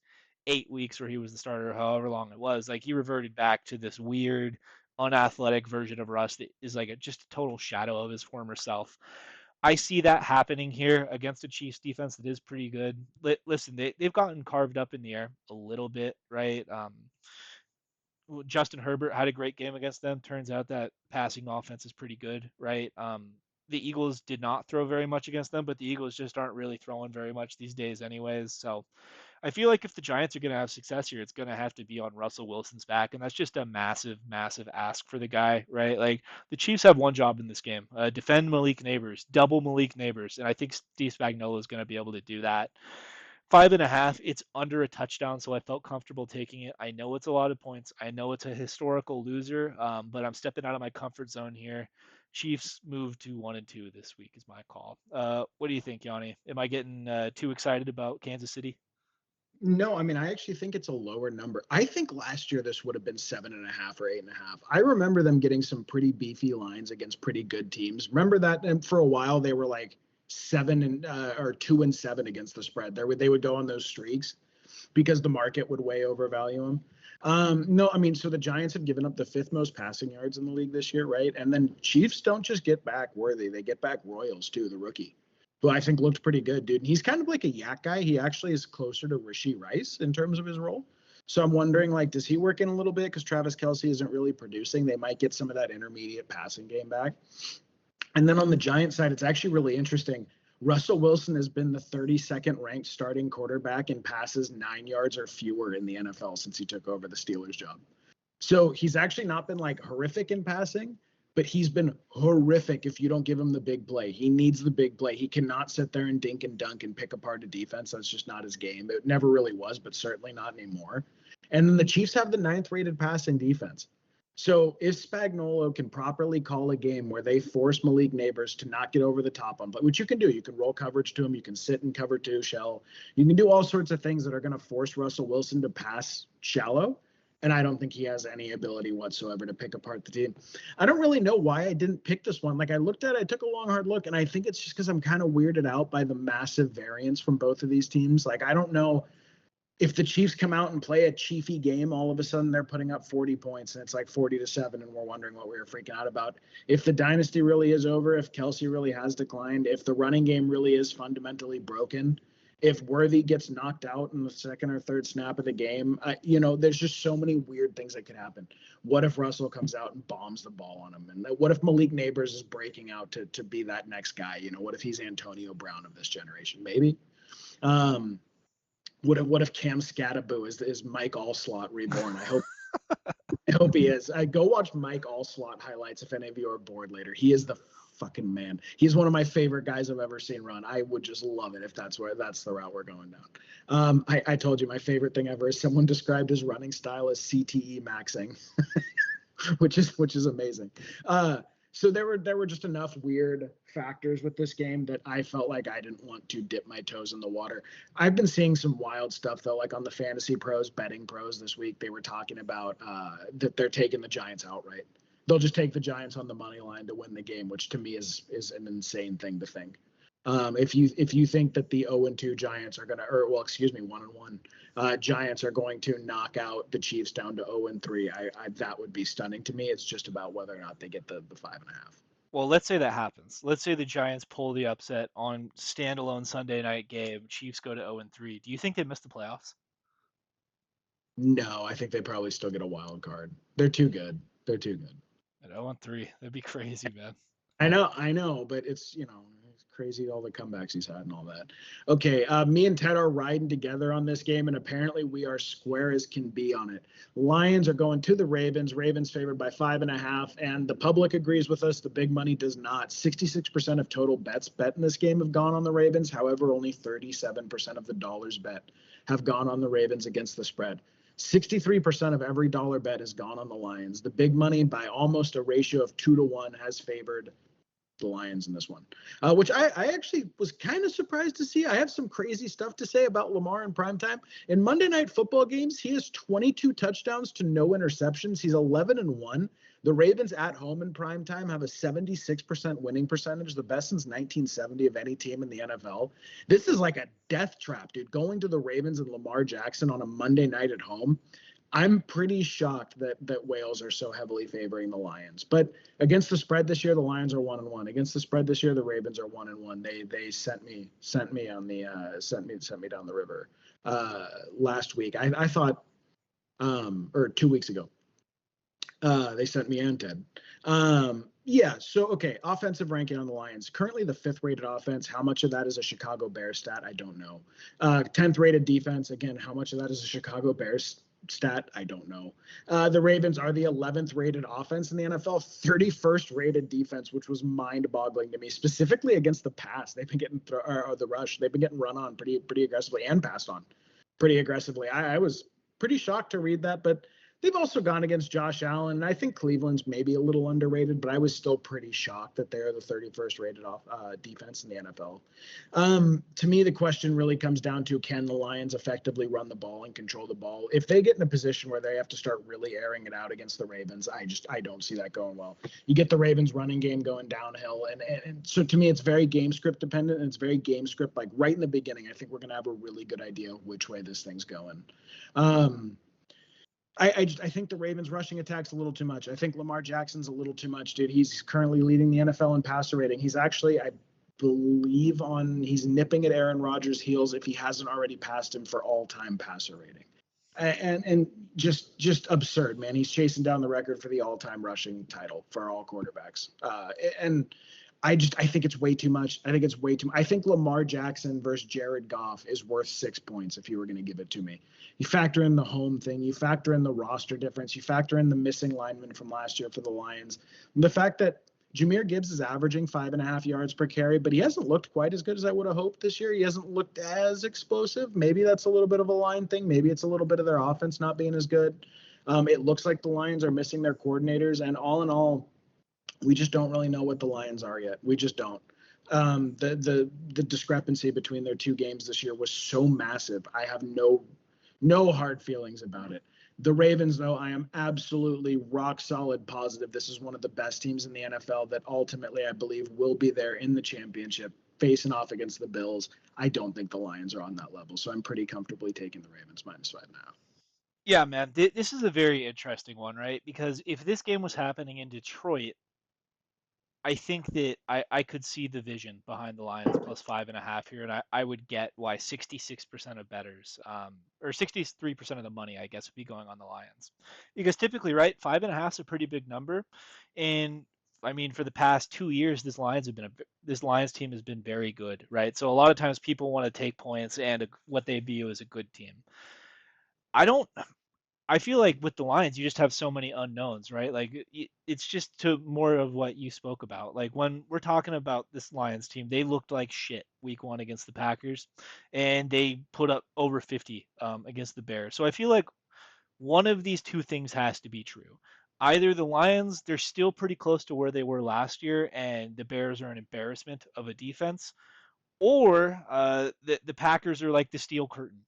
8 weeks where he was the starter, however long it was, like he reverted back to this weird, unathletic version of Russ that is like just a total shadow of his former self. I see that happening here against a Chiefs defense that is pretty good. Listen, they've gotten carved up in the air a little bit, right? Justin Herbert had a great game against them. Turns out that passing offense is pretty good, right? The Eagles did not throw very much against them, but the Eagles just aren't really throwing very much these days, anyways. So I feel like if the Giants are going to have success here, it's going to have to be on Russell Wilson's back, and that's just a massive, massive ask for the guy, right? Like the Chiefs have one job in this game: defend Malik Neighbors, double Malik Neighbors, and I think Steve Spagnuolo is going to be able to do that. 5.5, it's under a touchdown, so I felt comfortable taking it. I know it's a lot of points. I know it's a historical loser, but I'm stepping out of my comfort zone here. Chiefs move to 1-2 this week is my call. What do you think, Yanni? Am I getting too excited about Kansas City? No, I mean, I actually think it's a lower number. I think last year this would have been 7.5 or 8.5. I remember them getting some pretty beefy lines against pretty good teams. Remember that? And for a while they were like 2-7 against the spread. They would go on those streaks because the market would way overvalue them. No, I mean, so the Giants have given up the fifth most passing yards in the league this year, right? And then Chiefs don't just get back Worthy; they get back Royals too, the rookie, who I think looked pretty good, dude. And he's kind of like a yak guy. He actually is closer to Rashee Rice in terms of his role. So I'm wondering, like, does he work in a little bit because Travis Kelce isn't really producing? They might get some of that intermediate passing game back. And then on the Giant side, it's actually really interesting. Russell Wilson has been the 32nd ranked starting quarterback in passes 9 yards or fewer in the NFL since he took over the Steelers job. So he's actually not been like horrific in passing, but he's been horrific if you don't give him the big play. He needs the big play. He cannot sit there and dink and dunk and pick apart a defense. That's just not his game. It never really was, but certainly not anymore. And then the Chiefs have the 9th rated passing defense. So if Spagnuolo can properly call a game where they force Malik Neighbors to not get over the top on, but which you can do, you can roll coverage to him, you can sit and cover two shell, you can do all sorts of things that are going to force Russell Wilson to pass shallow. And I don't think he has any ability whatsoever to pick apart the team. I don't really know why I didn't pick this one. Like I looked at it, I took a long, hard look, and I think it's just because I'm kind of weirded out by the massive variance from both of these teams. Like I don't know if the Chiefs come out and play a Chiefy game, all of a sudden they're putting up 40 points and it's like 40-7, and we're wondering what we were freaking out about. If the dynasty really is over, if Kelce really has declined, if the running game really is fundamentally broken, if Worthy gets knocked out in the second or third snap of the game, there's just so many weird things that could happen. What if Russell comes out and bombs the ball on him? And what if Malik Neighbors is breaking out to be that next guy? What if he's Antonio Brown of this generation? Maybe. What if Cam Scattaboo is Mike Allslot reborn? I hope he is. Go watch Mike Allslot highlights if any of you are bored later. He is the fucking man. He's one of my favorite guys I've ever seen run. I would just love it if that's the route we're going down. I told you my favorite thing ever is someone described his running style as CTE maxing, which is amazing. So there were just enough weird factors with this game that I felt like I didn't want to dip my toes in the water. I've been seeing some wild stuff though, like on the Fantasy Pros, Betting Pros this week. They were talking about that they're taking the Giants outright. They'll just take the Giants on the money line to win the game, which to me is an insane thing to think. If you think that the 0-2 Giants are going to, 1-1 Giants are going to knock out the Chiefs down to 0-3, that would be stunning to me. It's just about whether or not they get the 5.5. Well, let's say that happens. Let's say the Giants pull the upset on standalone Sunday night game. Chiefs go to 0-3. Do you think they miss the playoffs? No, I think they probably still get a wild card. They're too good. At 0-3, that'd be crazy, man. I know, but it's crazy all the comebacks he's had and all that. Okay, me and Ted are riding together on this game, and apparently we are square as can be on it. Lions are going to the Ravens. Ravens favored by 5.5, and the public agrees with us. The big money does not. 66% of total bets bet in this game have gone on the Ravens. However, only 37% of the dollars bet have gone on the Ravens against the spread. 63% of every dollar bet has gone on the Lions. The big money, by almost a ratio of 2-1, has favored the Lions in this one, which I actually was kind of surprised to see. I have some crazy stuff to say about Lamar in primetime. In Monday Night Football games, he has 22 touchdowns to no interceptions. He's 11-1. The Ravens at home in primetime have a 76% winning percentage, the best since 1970 of any team in the NFL. This is like a death trap, dude. Going to the Ravens and Lamar Jackson on a Monday night at home. I'm pretty shocked that Wales are so heavily favoring the Lions. But against the spread this year, the Lions are 1-1. Against the spread this year, the Ravens are 1-1. They sent me down the river last week. I thought or 2 weeks ago. They sent me and Ted. Yeah. So, okay. Offensive ranking on the Lions. Currently the fifth rated offense. How much of that is a Chicago Bears stat? I don't know. 10th rated defense. Again, how much of that is a Chicago Bears stat? I don't know. The Ravens are the 11th rated offense in the NFL, 31st rated defense, which was mind boggling to me, specifically against the pass. They've been getting, or the rush, they've been getting run on pretty aggressively and passed on pretty aggressively. I was pretty shocked to read that, but they've also gone against Josh Allen, and I think Cleveland's maybe a little underrated, but I was still pretty shocked that they're the 31st rated defense in the NFL. To me, the question really comes down to, can the Lions effectively run the ball and control the ball? If they get in a position where they have to start really airing it out against the Ravens, I don't see that going well. You get the Ravens running game going downhill, and so to me, it's very game script dependent, and it's very game script like right in the beginning. I think we're going to have a really good idea which way this thing's going. Um, I think the Ravens rushing attack's a little too much. I think Lamar Jackson's a little too much, dude. He's currently leading the NFL in passer rating. He's actually, I believe, he's nipping at Aaron Rodgers' heels if he hasn't already passed him for all-time passer rating. And just absurd, man. He's chasing down the record for the all-time rushing title for all quarterbacks. And I think it's way too much. I think it's way too. I think Lamar Jackson versus Jared Goff is worth 6 points if you were going to give it to me. You factor in the home thing, you factor in the roster difference, you factor in the missing lineman from last year for the Lions, and the fact that Jahmyr Gibbs is averaging 5.5 yards per carry, but he hasn't looked quite as good as I would have hoped this year. He hasn't looked as explosive. Maybe that's a little bit of a line thing. Maybe it's a little bit of their offense not being as good. It looks like the Lions are missing their coordinators, and all in all, we just don't really know what the Lions are yet. We just don't. The discrepancy between their two games this year was so massive. I have no hard feelings about it. The Ravens, though, I am absolutely rock solid positive this is one of the best teams in the NFL that ultimately I believe will be there in the championship facing off against the Bills. I don't think the Lions are on that level, so I'm pretty comfortably taking the Ravens -5.5. Yeah, man, this is a very interesting one, right? Because if this game was happening in Detroit, I think that I could see the vision behind the Lions plus 5.5 here, and I would get why 66% of bettors, or 63% of the money, I guess, would be going on the Lions. Because typically, right, 5.5 is a pretty big number. And I mean, for the past 2 years, this Lions team has been very good, right? So a lot of times people want to take points and what they view as a good team. I don't I feel like with the Lions, you just have so many unknowns, right? Like it's just to more of what you spoke about. Like when we're talking about this Lions team, they looked like shit week one against the Packers, and they put up over 50 against the Bears. So I feel like one of these two things has to be true. Either the Lions, they're still pretty close to where they were last year, and the Bears are an embarrassment of a defense, or the Packers are like the steel curtain,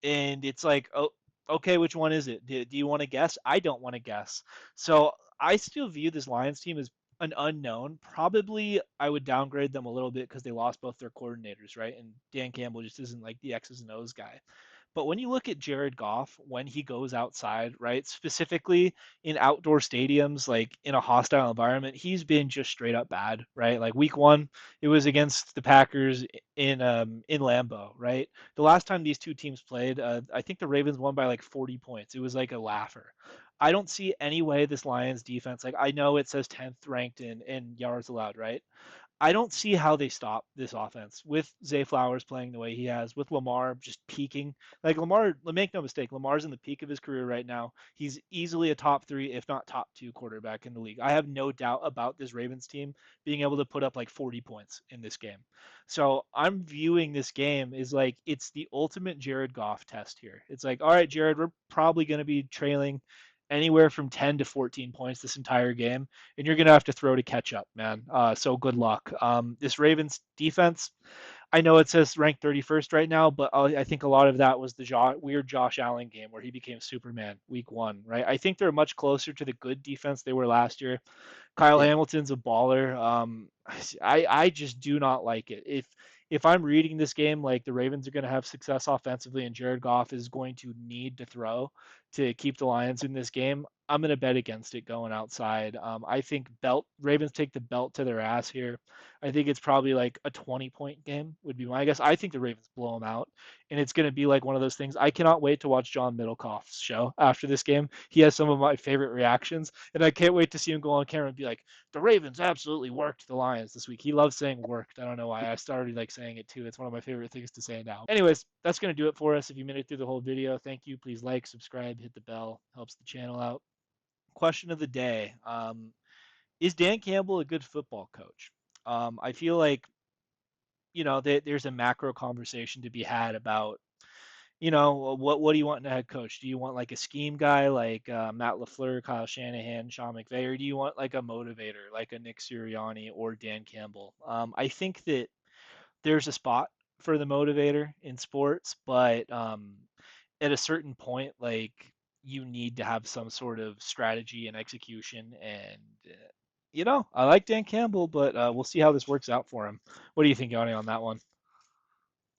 and it's like, oh, okay, which one is it? Do you want to guess? I don't want to guess. So I still view this Lions team as an unknown. Probably I would downgrade them a little bit because they lost both their coordinators, right? And Dan Campbell just isn't like the X's and O's guy. But when you look at Jared Goff, when he goes outside, right, specifically in outdoor stadiums, like in a hostile environment, he's been just straight up bad, right? Like week one, it was against the Packers in Lambeau, right? The last time these two teams played, I think the Ravens won by like 40 points. It was like a laugher. I don't see any way this Lions defense, like I know it says 10th ranked in yards allowed, right? I don't see how they stop this offense with Zay Flowers playing the way he has, with Lamar just peaking. Like Lamar, make no mistake, Lamar's in the peak of his career right now. He's easily a top three, if not top two quarterback in the league. I have no doubt about this Ravens team being able to put up like 40 points in this game. So I'm viewing this game as like it's the ultimate Jared Goff test here. It's like, all right, Jared, we're probably going to be trailing anywhere from 10 to 14 points this entire game, and you're going to have to throw to catch up, man. So good luck. This Ravens defense, I know it says ranked 31st right now, but I think a lot of that was the weird Josh Allen game where he became Superman week one, right? I think they're much closer to the good defense they were last year. Kyle Yeah. Hamilton's a baller. I just do not like it. If I'm reading this game like the Ravens are going to have success offensively and Jared Goff is going to need to throw to keep the Lions in this game, I'm going to bet against it going outside. I think Ravens take the belt to their ass here. I think it's probably like a 20-point game would be my guess. I think the Ravens blow them out, and it's going to be like one of those things. I cannot wait to watch John Middlecoff's show after this game. He has some of my favorite reactions, and I can't wait to see him go on camera and be like, "The Ravens absolutely worked the Lions this week." He loves saying "worked." I don't know why. I started like saying it too. It's one of my favorite things to say now. Anyways, that's going to do it for us. If you made it through the whole video, thank you. Please like, subscribe, hit the bell. Helps the channel out. Question of the day. Is Dan Campbell a good football coach? I feel like, there's a macro conversation to be had about, what do you want in a head coach? Do you want like a scheme guy like Matt LaFleur, Kyle Shanahan, Sean McVay, or do you want like a motivator like a Nick Sirianni or Dan Campbell? I think that there's a spot for the motivator in sports, but at a certain point, like you need to have some sort of strategy and execution. And I like Dan Campbell, but we'll see how this works out for him. What do you think, Yanni, on that one?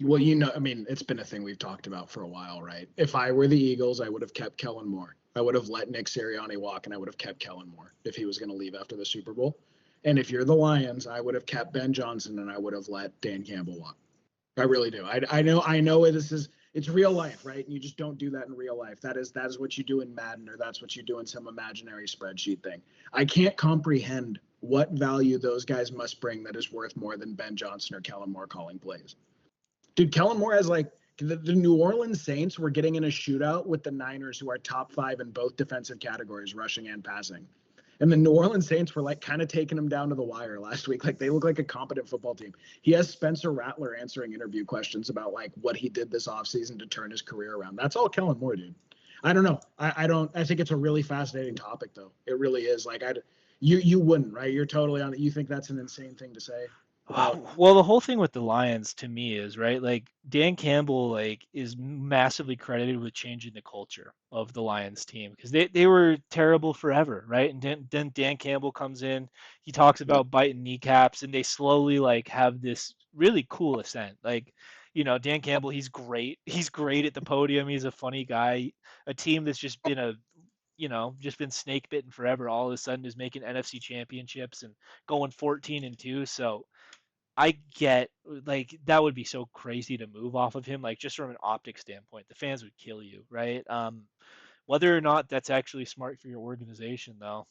Well, I mean, it's been a thing we've talked about for a while, right? If I were the Eagles, I would have kept Kellen Moore. I would have let Nick Sirianni walk, and I would have kept Kellen Moore if he was going to leave after the Super Bowl. And if you're the Lions, I would have kept Ben Johnson, and I would have let Dan Campbell walk. I really do. I know it's real life, right? And you just don't do that in real life. That is what you do in Madden, or that's what you do in some imaginary spreadsheet thing. I can't comprehend what value those guys must bring that is worth more than Ben Johnson or Kellen Moore calling plays. Dude, Kellen Moore has like the New Orleans Saints were getting in a shootout with the Niners, who are top 5 in both defensive categories, rushing and passing. And the New Orleans Saints were like kind of taking him down to the wire last week. Like they look like a competent football team. He has Spencer Rattler answering interview questions about like what he did this offseason to turn his career around. That's all Kellen Moore, dude. I don't know. I don't. I think it's a really fascinating topic, though. It really is. Like you wouldn't, right? You're totally on it. You think that's an insane thing to say about? Well, the whole thing with the Lions to me is right. Like Dan Campbell, like is massively credited with changing the culture of the Lions team because they were terrible forever, right? And then Dan Campbell comes in, he talks Yep. about biting kneecaps, and they slowly like have this really cool ascent. Like, Dan Campbell, he's great. He's great at the podium. He's a funny guy. A team that's just been snake bitten forever, all of a sudden is making NFC championships and going 14-2. So I get like that would be so crazy to move off of him, like just from an optic standpoint. The fans would kill you, right? Whether or not that's actually smart for your organization, though,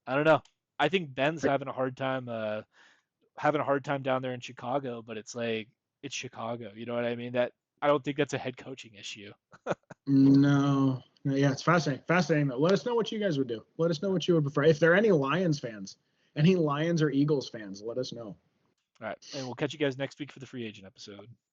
I don't know. I think Ben's having a hard time down there in Chicago, but it's like it's Chicago. You know what I mean? That I don't think that's a head coaching issue. No. No, yeah, it's fascinating. Fascinating though. Let us know what you guys would do. Let us know what you would prefer. If there are any Lions fans, any Lions or Eagles fans, let us know. All right, and we'll catch you guys next week for the free agent episode.